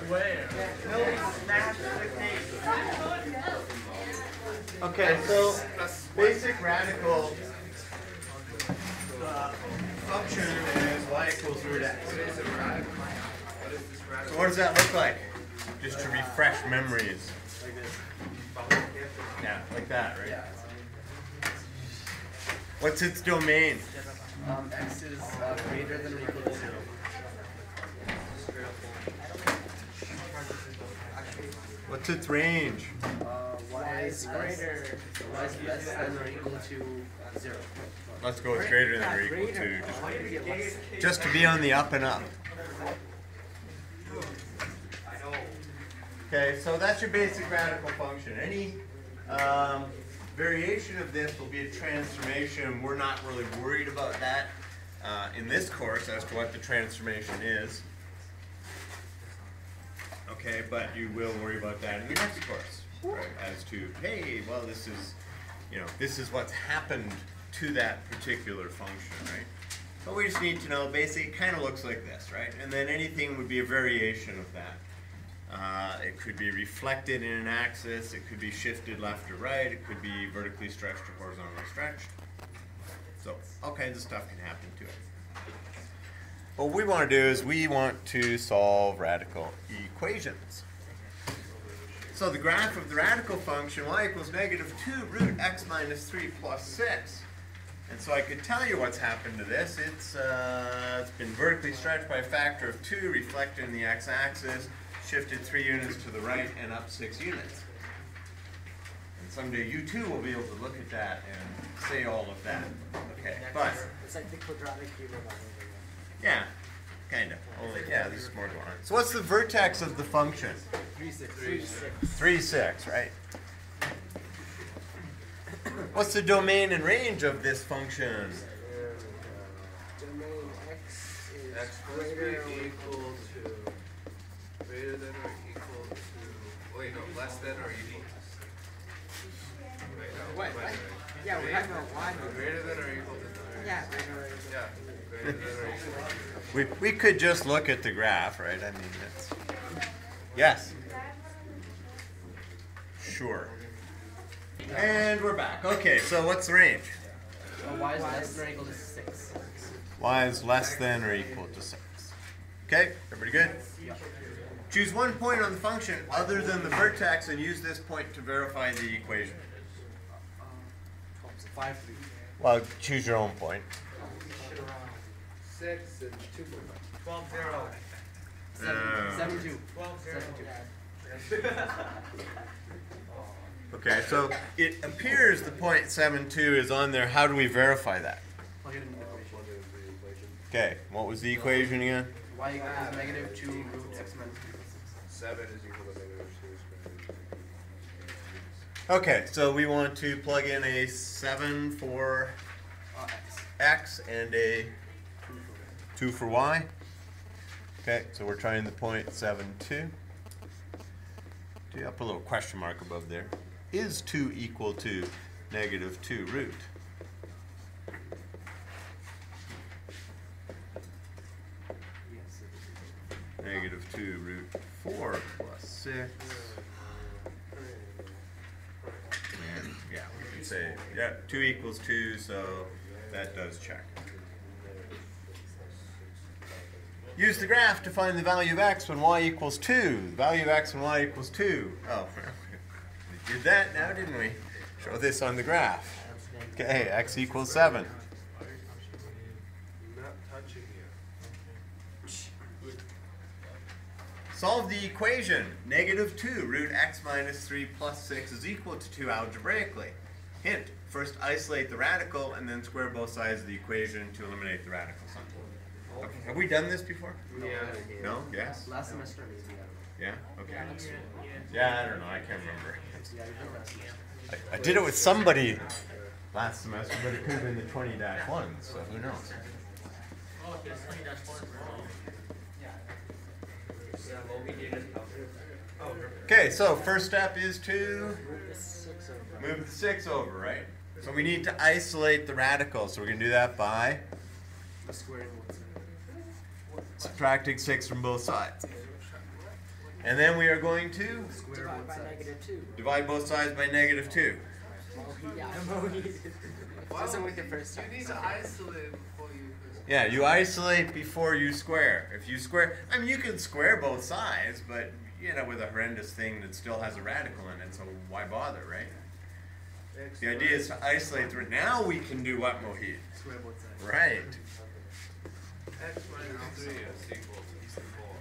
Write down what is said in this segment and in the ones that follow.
Square. Okay, so basic radical function is y equals root x. So what does that look like? Just to refresh memories. Yeah, like that, right? What's its domain? X is greater than or equal to 0. What's its range? Y is greater. Y is less than or equal to 0. Let's go with greater than or equal to, just to be on the up and up. Okay, so that's your basic radical function. Any variation of this will be a transformation. We're not really worried about that in this course as to what the transformation is. Okay, but you will worry about that in the next course, right? As to, hey, well, this is, this is what's happened to that particular function, right? But we just need to know, basically, it kind of looks like this, right? And then anything would be a variation of that. It could be reflected in an axis, it could be shifted left or right, it could be vertically stretched or horizontally stretched. So all kinds of stuff can happen to it. What we want to do is we want to solve radical equations. So the graph of the radical function y equals negative 2 root x minus 3 plus 6. And so I could tell you what's happened to this. It's been vertically stretched by a factor of 2, reflected in the x-axis, shifted 3 units to the right, and up 6 units. And someday you too will be able to look at that and say all of that. Okay, but It's like the quadratic cube of yeah, kind of. Only, yeah, this is more going on. So what's the vertex of the function? 3, 6. 3, 6, right? What's the domain and range of this function? Domain x is X must be equal to greater than or equal to, wait, no, less than or equal to. Wait, no, What? Yeah, we're talking about y. greater than or equal to 3. Yeah, greater than or equal to Yeah, greater than or equal to 3. We could just look at the graph, right? I mean, it's... Yes? Sure. And we're back. Okay, so what's the range? y is less than or equal to 6. Y is less than or equal to 6. Okay, everybody good? Choose one point on the function other than the vertex and use this point to verify the equation. 12, so 5, 3. Well, choose your own point. 6 and 2. 12, 0. 7, 2. 12, 0. 7, 2. Okay, so it appears the point 72 is on there. How do we verify that? Plug it into the equation. Okay, what was the equation again? Y equals negative 2 root x minus 3 plus 6. 7 is equal to negative 2. Okay, so we want to plug in a 7 for x and a 2 for y. Okay, so we're trying the point 72. Do you have a little question mark above there? Is 2 equal to negative 2 root? Negative 2 root 4 plus 6. And yeah, we can say, yeah, 2 equals 2, so that does check. Use the graph to find the value of x when y equals 2. The value of x when y equals 2. Oh, we did that now, didn't we? Show this on the graph. Okay, x equals 7. Not touching you. Solve the equation. Negative 2 root x minus 3 plus 6 is equal to 2 algebraically. Hint, first isolate the radical and then square both sides of the equation to eliminate the radical sign. Okay. Have we done this before? Yeah. No? Yes? Last semester, maybe. Yeah? Okay. Yeah, I don't know. I can't remember. Yeah, you did last semester. I did it with somebody last semester, but it could have been the 20-1, so who knows? Okay, so first step is to move the 6 over, right? So we need to isolate the radical, so we're going to do that by Squaring one side. subtracting 6 from both sides. And then we are going to Divide by -2. divide both sides by -2. Yeah, doesn't work the first time. You need to isolate before you. Yeah, you isolate before you square. If you square, I mean, you can square both sides, but you know, with a horrendous thing that still has a radical in it, so why bother, right? The idea is to isolate through it. Now we can do what, Mohit? Square both sides. Right. X minus 3 is equal to 4.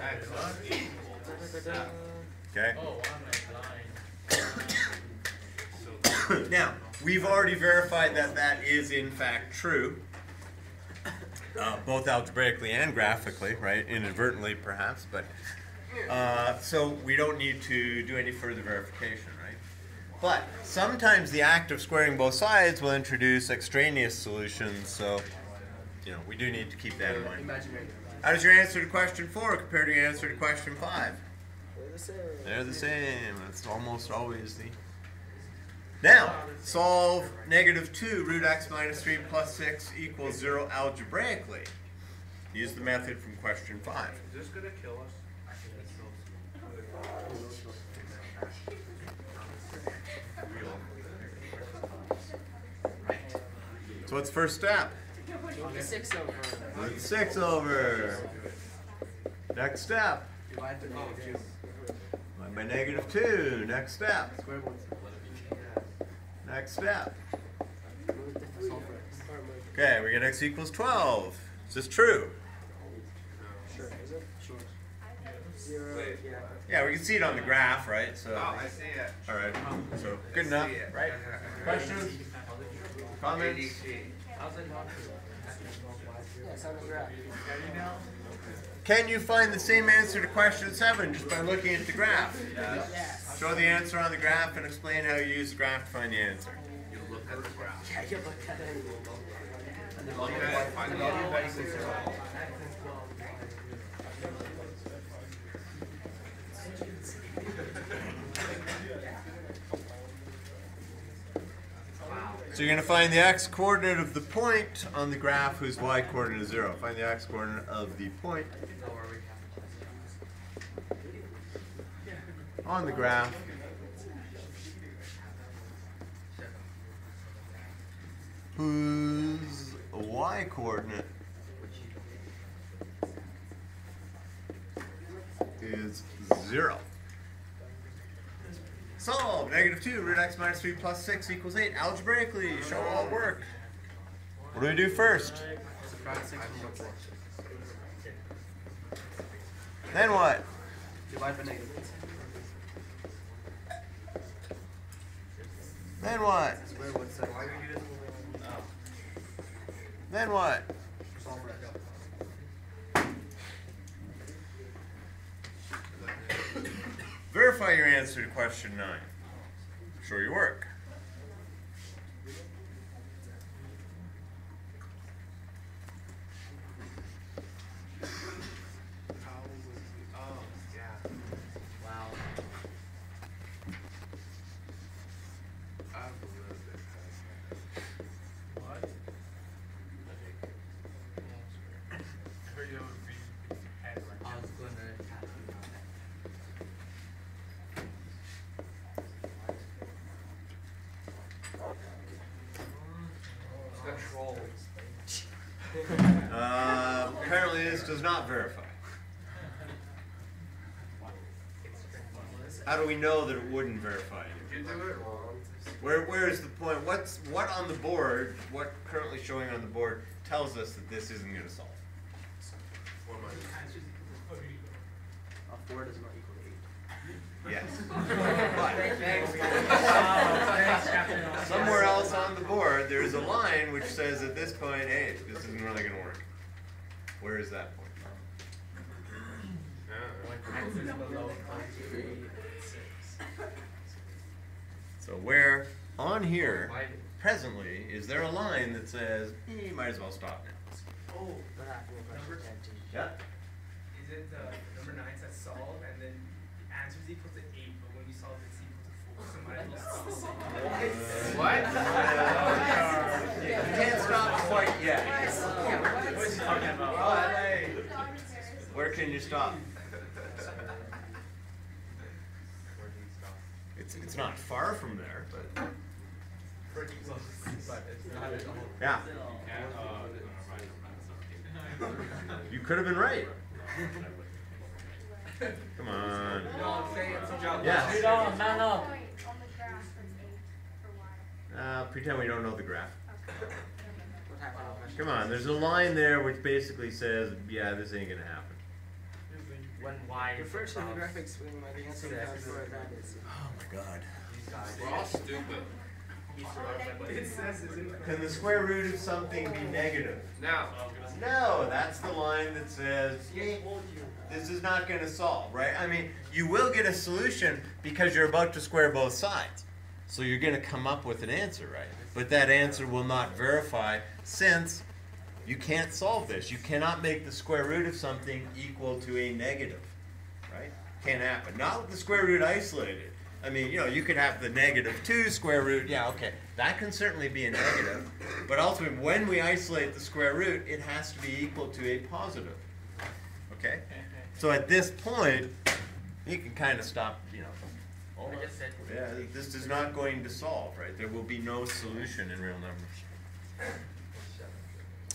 X is equal to Okay. Oh, I'm blind. Now, we've already verified that that is in fact true, both algebraically and graphically, right? Inadvertently, perhaps, but so we don't need to do any further verification, right? But sometimes the act of squaring both sides will introduce extraneous solutions, so you know we do need to keep that in mind. Imaginary. How does your answer to question 4 compare to your answer to question 5? They're the same. They're the same. That's almost always the. Now, solve -2 root x minus 3 plus 6 equals 0 algebraically. Use the method from question 5. Is this gonna kill us? So what's the first step? On the 6 over. Root 6 over. Next step. Divide by -2. Divide by -2. Next step. Square both sides. Next step. Solve for x. Okay, we get x equals 12. Is this true? Sure. Is it? Sure. 0. Wait. Yeah. Yeah, we can see it on the graph, right? So, Oh, I see it. all right. So good enough, right? Questions? Comments? ADC. Yeah, it's on the graph. Can you find the same answer to question 7 just by looking at the graph? Yes. Show the answer on the graph and explain how you use the graph to find the answer. You look at the graph. Yeah, you look at it. Look at it, find the value. So you're going to find the x-coordinate of the point on the graph whose y-coordinate is 0. Find the x-coordinate of the point on the graph whose y-coordinate is 0. Solve -2 root x minus 3 plus 6 equals 8. Algebraically, show all work. What do we do first? Subtract 6 from 4. Then what? Divide by -2. Then what? Square both sides. Then what? Solve for x. Verify your answer to question 9. Show your work. Oh, yeah. Wow. I believe it. What? I was going to It's got trolls. Apparently this does not verify. How do we know that it wouldn't verify? Did you do it wrong? Where is the point? What on the board, what currently showing on the board tells us that this isn't going to solve? 4 minus. 4 does not equal 8. Yes. Thanks, Captain. But somewhere else on the board, there's a line which says at this point, hey, this isn't really going to work. Where is that point? So where on here, presently, is there a line that says, you might as well stop now? Oh, Not asking a question. Yeah. is it number 9 says solve and then the answer is equal to 8, but when you solve it's equal to 4. So might as well What? You can't stop quite yet. What is he talking about? Where can you stop? It's not far from there, but Pretty close, but it's not at all. yeah. You could have been right. Come on. No, say it's a job. Yes. Lead on, man up. On the graph it's 8 for y. Pretend we don't know the graph. What happened? Come on, there's a line there which basically says, yeah, this ain't gonna happen. When y is Refer to the above graphics when my answer for that is. Oh my god. these guys. We're all stupid. It says it's in. Can the square root of something be negative? Now, No, that's the line that says, this is not going to solve, right? I mean, you will get a solution because you're about to square both sides. So you're going to come up with an answer, right? But that answer will not verify since you can't solve this. You cannot make the square root of something equal to a negative, right? Can't happen. Not with the square root isolated. I mean, you know, you could have the -2 square root. Yeah, okay. That can certainly be a negative. But ultimately, when we isolate the square root, it has to be equal to a positive. Okay? So at this point, you can kind of stop, you know. I just said. Yeah, this is not going to solve, right? There will be no solution in real numbers.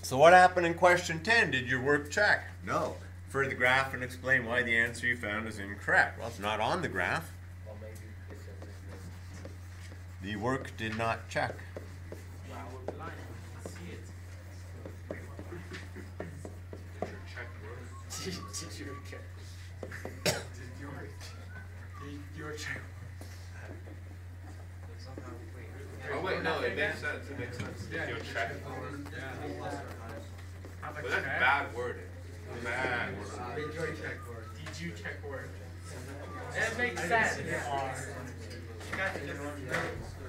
So what happened in question 10? Did your work check? No. Refer to the graph and explain why the answer you found is incorrect. Well, it's not on the graph. Well, maybe it says this. The work did not check. Wow, we're blind. We can see it. Did your check? Your check. oh wait, no, it makes sense. It makes sense. Yeah, Your check. Have a But that's check. bad wording. Bad wording. Did your check work? Did you check work? It makes I sense. didn't see the R. You guys just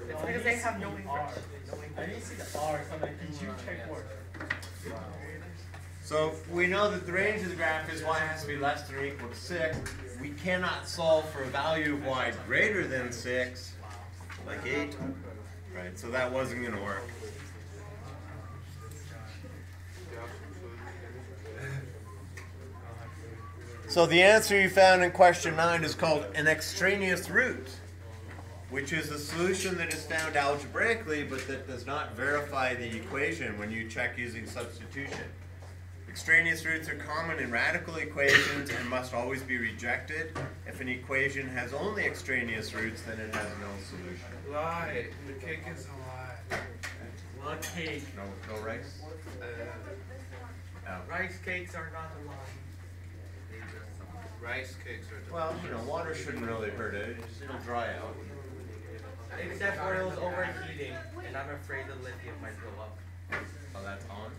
it's because they have no English. I didn't see the R, so I'm like, did you check work? So we know that the range of the graph is y has to be less than or equal to 6. We cannot solve for a value of y greater than 6, like 8. Right, so that wasn't going to work. So the answer you found in question 9 is called an extraneous root, which is a solution that is found algebraically but that does not verify the equation when you check using substitution. Extraneous roots are common in radical equations and must always be rejected. If an equation has only extraneous roots, then it has no solution. Lie. The cake is a lie. What cake? No rice? No. Rice cakes are not a lie. Rice cakes are Well, you know, water shouldn't really hurt it. It'll dry out. Except for it was overheating, and I'm afraid the lithium might go up. Oh, that's on?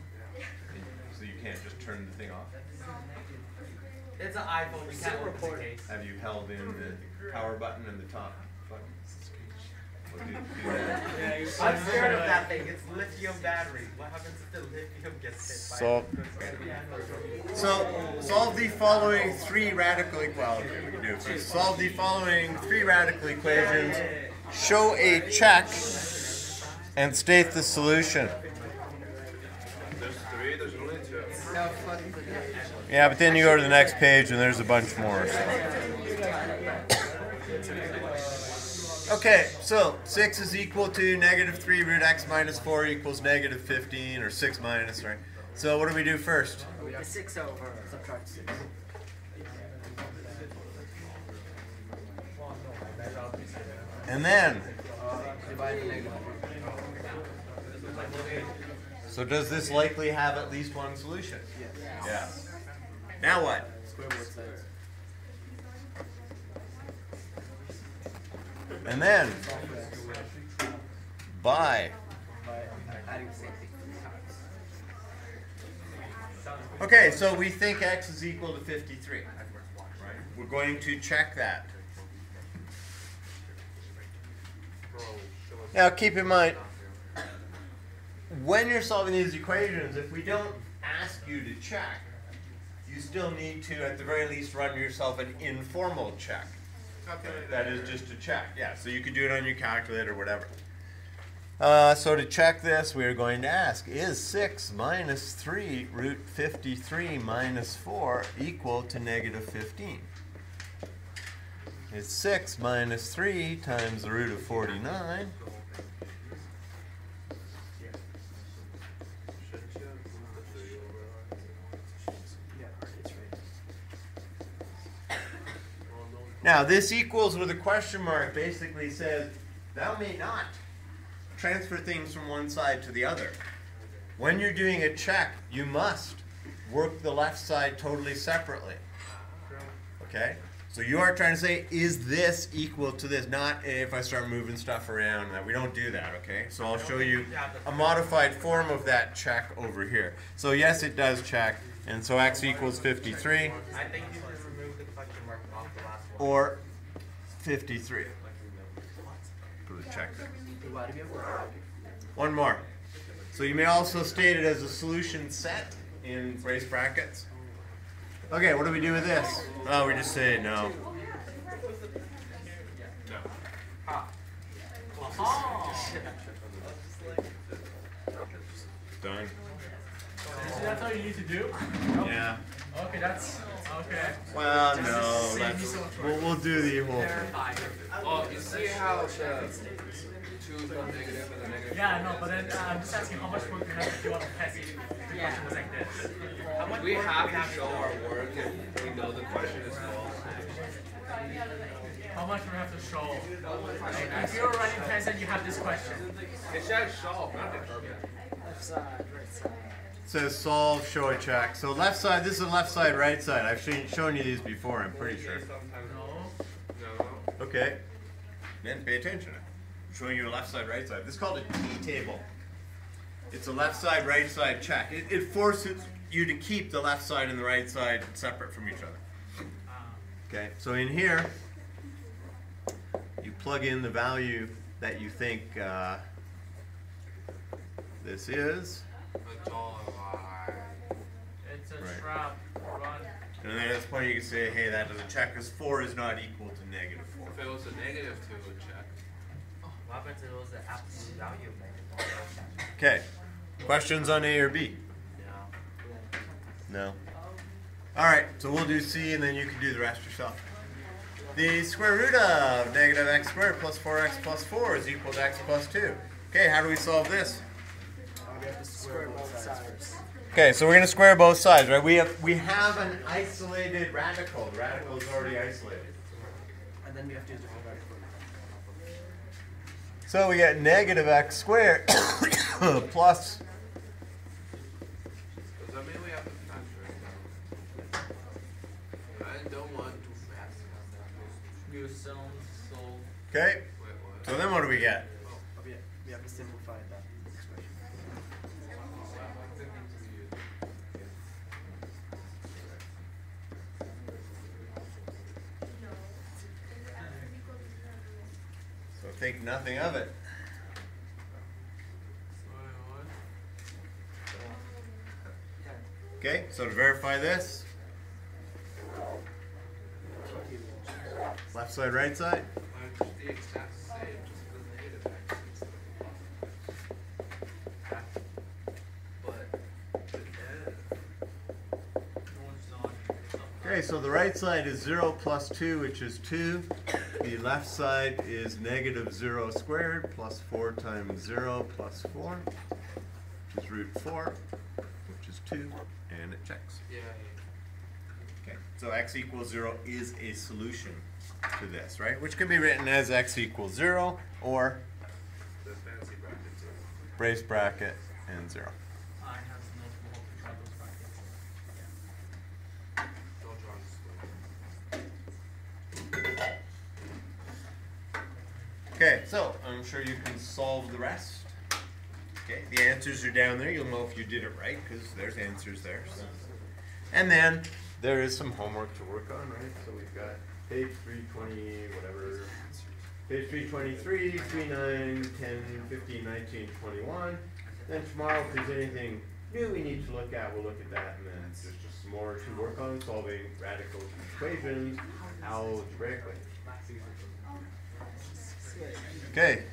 So you can't just turn the thing off? It's an iPhone, you can't report it. Have you held in the power button and the top button? Well, do that. I'm scared of that thing. It's lithium battery. What happens if the lithium gets hit by So solve the following 3 radical equations. We can do it first. Solve the following 3 radical equations. Show a check and state the solution. There's 3, there's only 2. Yeah, but then you go to the next page and there's a bunch more. Okay, so 6 is equal to -3 root x minus 4 equals -15, or 6 minus, right? So what do we do first? 6 over. Subtract 6. And then, Divide the negative. so does this likely have at least one solution? Yes. Yeah. Now what? Square both sides. And then, by. Adding the same thing 3 times. Okay, so we think x is equal to 53. Right? We're going to check that. Now keep in mind, when you're solving these equations, if we don't ask you to check, you still need to, at the very least, run yourself an informal check. That is just a check. Yeah, so you could do it on your calculator or whatever. So to check this, we are going to ask, is 6 minus 3 root 53 minus 4 equal to -15? is 6 minus 3 times the root of 49. Now this equals with a question mark basically says thou may not transfer things from one side to the other. When you're doing a check, you must work the left side totally separately. Okay? So you are trying to say, is this equal to this? Not if I start moving stuff around. We don't do that, okay? So I'll show you a modified form of that check over here. So yes, it does check. And so x equals 53. I think you should remove the question mark off the last one. Or 53. Put a check there. One more. So you may also state it as a solution set in brace brackets. Okay, what do we do with this? Oh, we just say no. Done. So that's all you need to do? Yeah. Okay, that's okay. Well, no. We'll do the whole thing. Oh, you see how the 2 is not negative and the negative? Yeah, I know, but then I'm just asking how much work you have to do on the test if the question was like this. We have to show our work if we know the question is false. How much do we have to show? Like, if you're writing tests and you have this question. It says solve, not determine. Left side, right side. It says solve, show a check. So left side, this is left side, right side. I've shown you these before, I'm pretty sure. No. No. Okay. Then pay attention. I'm showing you a left side, right side. This is called a T-table. It's a left side, right side check. It forces you to keep the left side and the right side separate from each other. Okay, so in here, you plug in the value that you think this is. It's a Right. trap. Run. And then at this point you can say, hey, that doesn't check because 4 is not equal to negative 4. If it was a negative 2, it would check. What happens if it was the absolute value of negative? Okay, questions on A or B? No. All right, so we'll do C and then you can do the rest yourself. The square root of negative x squared plus 4x plus 4 is equal to x plus 2. Okay, how do we solve this? We have to square both sides. Okay, so we're going to square both sides, right? We have an isolated radical. The radical is already isolated. And then we have to use different radical. So we get negative x squared plus. Does that mean we have to factor it down? I don't want to fast. You sound so. Okay, Wait, what? so then what do we get? We have to simplify that expression. So think nothing of it. Okay, so to verify this, left side, right side. It's the exact same, just the negative x instead of plus. But the No, it's not. Okay, so the right side is 0 plus 2, which is 2. The left side is negative 0 squared plus 4 times 0 plus 4, which is root 4, which is 2, and it checks. yeah. Okay, so x equals 0 is a solution to this, right? Which can be written as x equals 0 or The fancy bracket too. brace bracket and 0. I have no clue how to try those brackets. Don't draw this way. Okay, so I'm sure you can solve the rest. Okay, the answers are down there. You'll know if you did it right because there's answers there. So. And then there is some homework to work on, right? So we've got page 320, whatever. Page 323, 39, 10, 15, 19, 21. Then tomorrow, if there's anything new we need to look at, we'll look at that. And then there's just some more to work on, solving radical equations algebraically. Okay.